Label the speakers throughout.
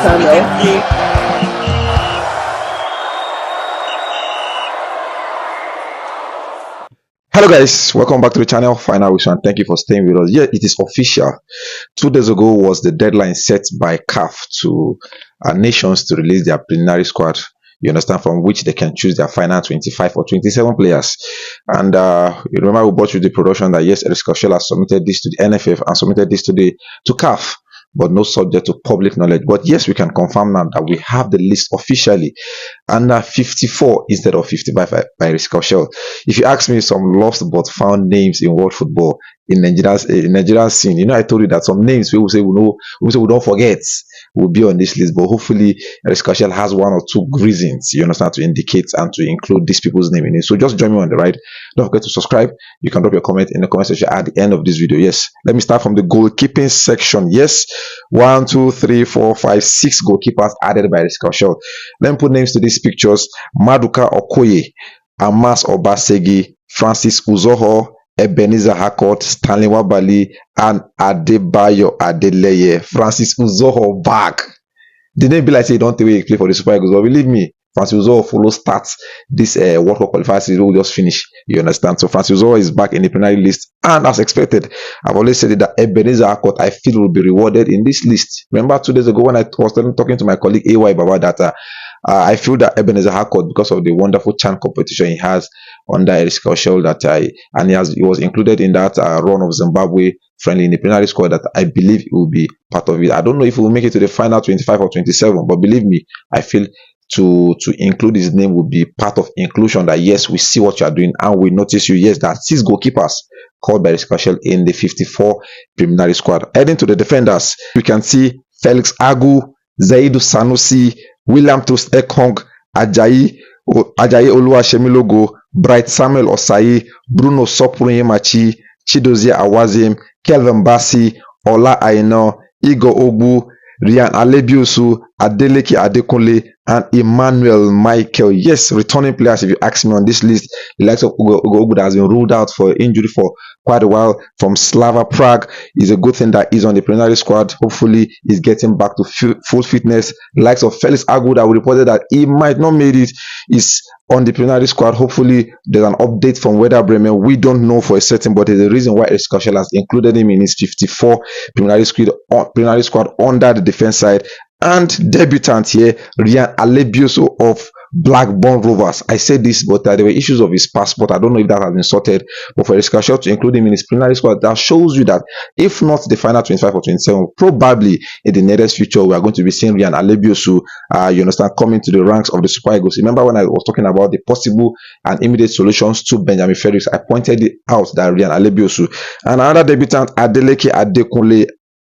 Speaker 1: channel.
Speaker 2: Hello guys, welcome back to the channel. Final wish and thank you for staying with us. Yeah, it is official. 2 days ago was the deadline set by CAF to nations to release their preliminary squad. You understand, from which they can choose their final 25 or 27 players. And you remember we brought you the production that yes, Chelle has submitted this to the NFF and submitted this to CAF, but no subject to public knowledge. But yes, we can confirm now that we have the list officially, and 54 instead of 55 by Chelle. If you ask me, some lost but found names in world football in Nigerian scene. You know, I told you that some names we will say we say we don't forget will be on this list, but hopefully Chelle has 1 or 2 reasons, you understand, to indicate and to include these people's name in it. So just join me on the ride. Don't forget to subscribe. You can drop your comment in the comment section at the end of this video. Yes, let me start from the goalkeeping section. Yes, 1, 2, 3, 4, 5, 6 goalkeepers added by Chelle. Let me put names to these pictures: Maduka Okoye, Amas Obasegi, Francis Uzoho, Ebenezer Harcourt, Stanley Wabali, and Adebayo Adeleye. Francis Uzoho back. The name be like say you don't play for the Super Eagles, but believe me, Francis Uzoho follow starts this World Cup qualifier series. Will just finish. You understand? So Francis Uzoho is back in the Premier League list, and as expected, I've always said that Ebenezer Harcourt, I feel, will be rewarded in this list. Remember 2 days ago when I was talking to my colleague AY Baba that I feel that Ebenezer Harcourt, because of the wonderful CHAN competition he has under Chelle, that he was included in that run of Zimbabwe friendly in the Premier League squad, that I believe he will be part of it. I don't know if he will make it to the final 25 or 27, but believe me, I feel to include his name will be part of inclusion, that yes, we see what you are doing and we notice you. Yes, that 6 goalkeepers called by Chelle in the 54 preliminary squad. Heading to the defenders, you can see Felix Agu, Zaidu Sanusi, William Troost Ekong, Ajayi Oluwasemilogo, Bright Samuel Osayi, Bruno Sopunyemachi, Chidozie Awazim, Kelvin Bassi, Ola Aina, Igor Ogbu, Ryan Alebiosu, Adeleke Adekunle, and Emmanuel Michael. Yes, returning players, if you ask me, on this list. The likes of Igor Ogbu that has been ruled out for injury for quite a while from Slava Prague. Is a good thing that he's on the preliminary squad. Hopefully he's getting back to full fitness. The likes of Felix Agu that we reported that he might not made it is on the preliminary squad. Hopefully there's an update from Werder Bremen. We don't know for a certain, but there's a reason why Chelle has included him in his 54 preliminary squad under the defense side. And debutant here, Ryan Alebiosu of Blackburn Rovers. I said this, but there were issues of his passport. I don't know if that has been sorted, but for Chelle to include him in his preliminary squad, that shows you that if not the final 25 or 27, probably in the nearest future we are going to be seeing Ryan Alebiosu, you understand, coming to the ranks of the Super Eagles. Remember when I was talking about the possible and immediate solutions to Benjamin Felix, I pointed it out that Ryan Alebiosu. And another debutant, Adeleke Adekunle,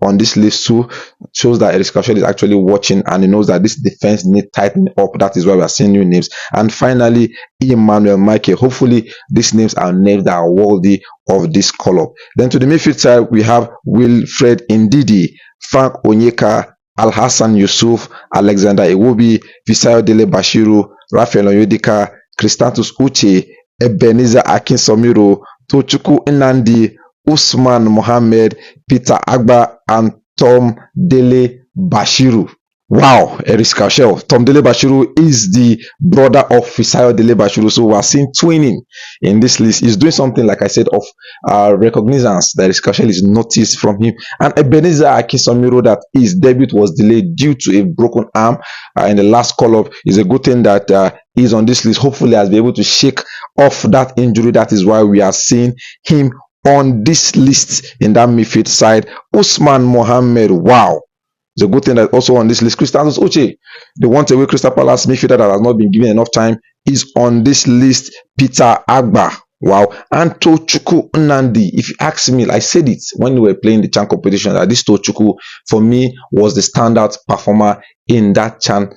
Speaker 2: on this list too, shows that Chelle is actually watching and he knows that this defense needs tightening up. That is why we are seeing new names. And finally, Emmanuel Michael. Hopefully these names are names that are worthy of this call-up. Then to the midfield side, we have Wilfred Ndidi, Frank Onyeka, Alhassan Yusuf, Alexander Iwobi, Visayo Dele Bashiru, Raphael Onyedika, Christantus Uche, Ebenezer Akinsomiro, Tochukwu Nnamdi, Usman Mohammed, Peter Agba, and Tom Dele Bashiru. Wow, Chelle. Tom Dele Bashiru is the brother of Fisayo Dele Bashiru. So we are seeing twinning in this list. He's doing something, like I said, of recognizance that Chelle is noticed from him. And Ebenezer Akinsomiro, that his debut was delayed due to a broken arm in the last call-up, is a good thing that he's on this list. Hopefully has been able to shake off that injury. That is why we are seeing him on this list in that midfield side. Usman Mohammed, wow, it's a good thing that also on this list. Christantus Uche, the one-away Crystal Palace midfielder that has not been given enough time, is on this list. Peter Agba, wow. And Tochukwu Nnamdi, if you ask me, I said it when we were playing the CHAN competition, that this Tochukwu for me was the standout performer in that CHAN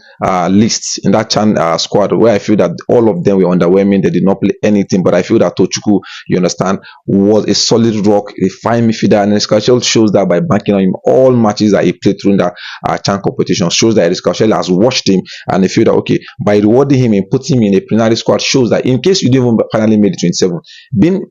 Speaker 2: list, in that CHAN squad, where I feel that all of them were underwhelming. They did not play anything, but I feel that Tochukwu, you understand, was a solid rock, a fine midfielder, and Chelle shows that by banking on him all matches that he played through in that CHAN competition. Shows that Chelle has watched him, and they feel that okay, by rewarding him and putting him in a preliminary squad, shows that in case you didn't even finally made the 27, being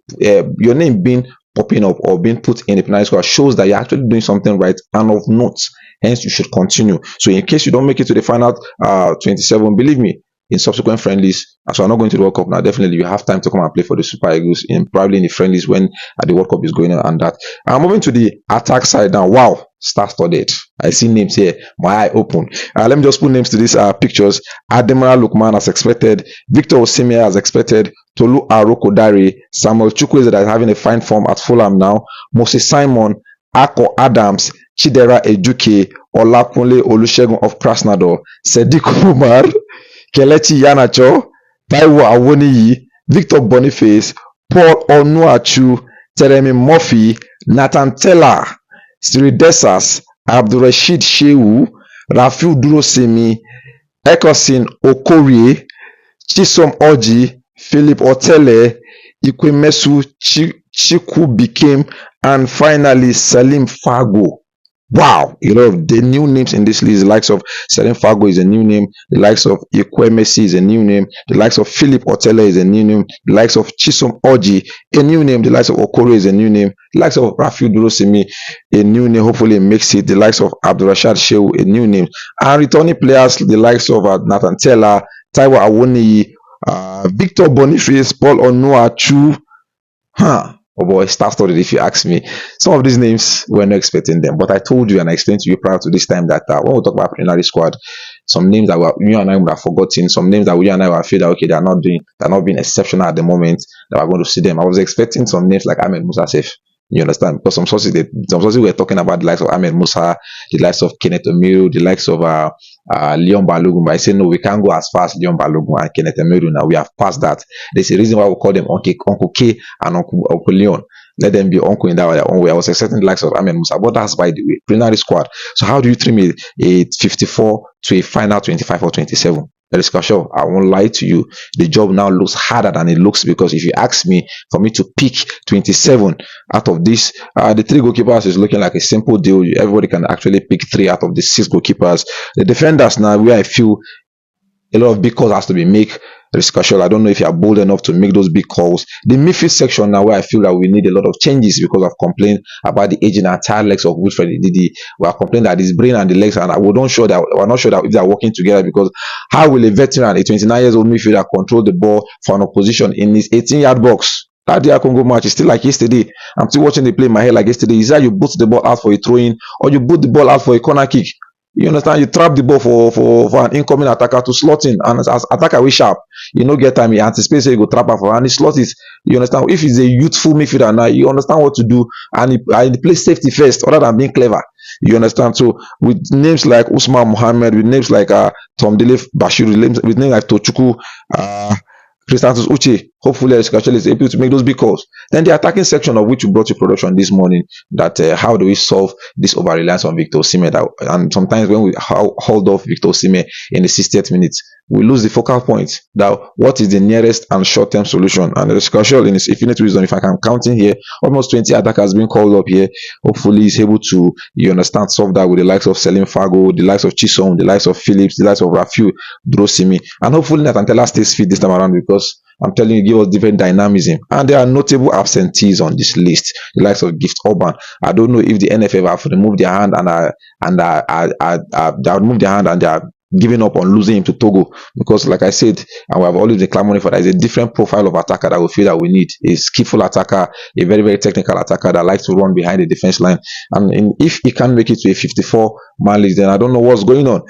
Speaker 2: your name being popping up or being put in the preliminary squad shows that you're actually doing something right and of note Hence, you should continue. So, in case you don't make it to the final 27, believe me, in subsequent friendlies, as we're not going to the World Cup now, definitely you have time to come and play for the Super Eagles in probably in the friendlies when the World Cup is going on and that. Moving to the attack side now. Wow, star studded. I see names here. My eye open. Let me just put names to these pictures. Ademola Lookman as expected. Victor Osimhen as expected. Tolu Arokodare. Samuel Chukwueze that is having a fine form at Fulham now. Moses Simon. Ako Adams. Chidera Ejuke. Olakunle Olusegun of Krasnodar. Sadiq Umar. Kelechi Iheanacho, Taiwo Awoniyi, Victor Boniface, Paul Onuachu, Teremi Murphy, Nathan Tella, Siri Desas, Abdulrasheed Shehu, Rafiu Durosimi, Ekosin Okorie, Chisom Oji, Philip Otele, Ikwemesu Chiku Bikem, and finally Salim Fago. Wow, a lot of the new names in this list. The likes of Salim Fago is a new name. The likes of Ikwemesi is a new name. The likes of Philip Otele is a new name. The likes of Chisom Oji, a new name. The likes of Okoro is a new name. The likes of Rafiu Durosimi, a new name. Hopefully, makes it. The likes of Abdulrashad Shehu, a new name. And returning players, the likes of Nathan Tella, Taiwo Awoniyi, Victor Boniface, Paul Onuachu. Oh boy, star studded if you ask me. Some of these names we're not expecting them, but I told you and I explained to you prior to this time that when we talk about preliminary squad, some names that you and I would have forgotten, some names that you and I would feel that okay, they're not being exceptional at the moment, that we're going to see them. I was expecting some names like Ahmed Musa Saif. You understand? Because some sources were talking about the likes of Ahmed Musa, the likes of Kenneth Omeru, the likes of Leon Balogun. But I say no, we can't go as far as Leon Balogun and Kenneth Omeru now. We have passed that. There's a reason why we call them Uncle K and Uncle Leon. Let them be uncle in that own way. I was expecting the likes of Ahmed Musa, but that's by the way, preliminary squad. So how do you trim a 54 to a final 25 or 27? Show, I won't lie to you. The job now looks harder than it looks because if you ask me, for me to pick 27 out of this, the 3 goalkeepers is looking like a simple deal. Everybody can actually pick 3 out of the 6 goalkeepers. The defenders now, where I feel a lot of big calls has to be made. I don't know if you are bold enough to make those big calls. The midfield section now, where I feel that we need a lot of changes because I've complained about the aging and tired legs of Wilfred Ndidi. We are complaining that his brain and the legs, and we're not sure that if they are working together. Because how will a veteran, a 29 years old midfielder, control the ball for an opposition in his 18-yard box? That DR Congo match is still like yesterday. I'm still watching the play in my head like yesterday. Is that you boot the ball out for a throw-in or you boot the ball out for a corner kick? You understand? You trap the ball for an incoming attacker to slot in, and as attacker we sharp. You know, get time. He anticipates you go trap her for, and he slot it. You understand? If he's a youthful midfielder now, you understand what to do, and he plays safety first, other than being clever. You understand? So with names like Usman Mohammed, with names like Tom Dele Bashir, with names like Tochuku, Christantus Uche, hopefully Chelle is able to make those big calls. Then the attacking section of which we brought to production this morning, that how do we solve this over reliance on Victor Osimhen? And sometimes when we hold off Victor Osimhen in the 60th minute, we lose the focal point. That what is the nearest and short-term solution? And Chelle, in his infinite wisdom, if I can count in here, almost 20 attackers being called up here. Hopefully he's able to, you understand, solve that with the likes of Salim Fago, the likes of Chisom, the likes of Phillips, the likes of Rafiu Durosimi, and hopefully Nathan Tella stays fit this time around, because I'm telling you, give us different dynamism. And there are notable absentees on this list. The likes of Gift Urban. I don't know if the NFF have removed their hand they have removed their hand and they are giving up on losing him to Togo, because like I said, and we have always been clamoring for, that is a different profile of attacker that we feel that we need. A skillful attacker, a very, very technical attacker that likes to run behind the defense line. And if he can't make it to a 54-man list, then I don't know what's going on.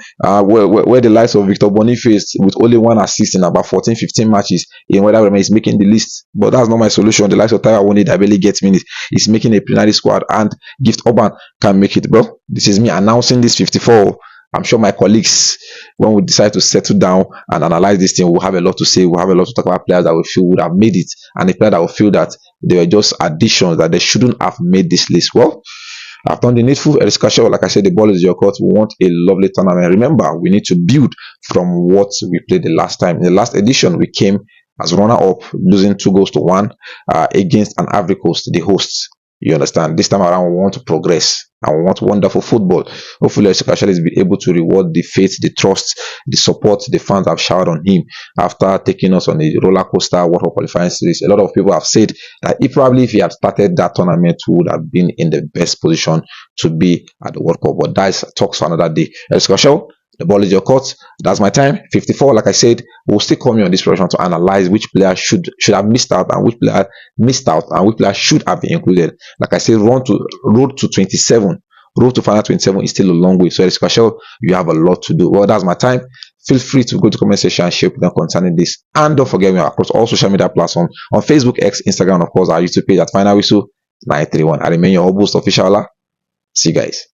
Speaker 2: Where the likes of Victor Boniface, with only 1 assist in about 14-15 matches, in whether he's making the list. But that's not my solution. The likes of Taiwo Awoniyi that barely gets minutes is making a plenary squad, and Gift Urban can make it, bro. This is me announcing this 54. I'm sure my colleagues, when we decide to settle down and analyze this thing, we'll have a lot to say. We'll have a lot to talk about players that we feel would have made it, and the players that we feel that they were just additions, that they shouldn't have made this list. Well, I've done the needful. Chelle, like I said, the ball is your court. We want a lovely tournament. Remember, we need to build from what we played the last time. In the last edition, we came as runner-up, losing 2-1 against an Ivory Coast, the hosts. You understand? This time around, we want to progress. and want wonderful football. Hopefully, Chelle is be able to reward the faith, the trust, the support the fans have showered on him after taking us on a roller coaster World Cup qualifying series. A lot of people have said that if he had started that tournament, we would have been in the best position to be at the World Cup. But that's talks for another day. Let's go, show. The ball is your court. That's my time. 54. Like I said, we'll still come here on this program to analyze which player should have missed out and which player missed out and which player should have been included. Like I said, road to 27. Road to final 27 is still a long way. So, Chelle, you have a lot to do. Well, that's my time. Feel free to go to the comment section and share with them concerning this. And don't forget, we are across all social media platforms on Facebook, X, Instagram, of course, our YouTube page at Final Whistle 931. I remain your host, Official. See you guys.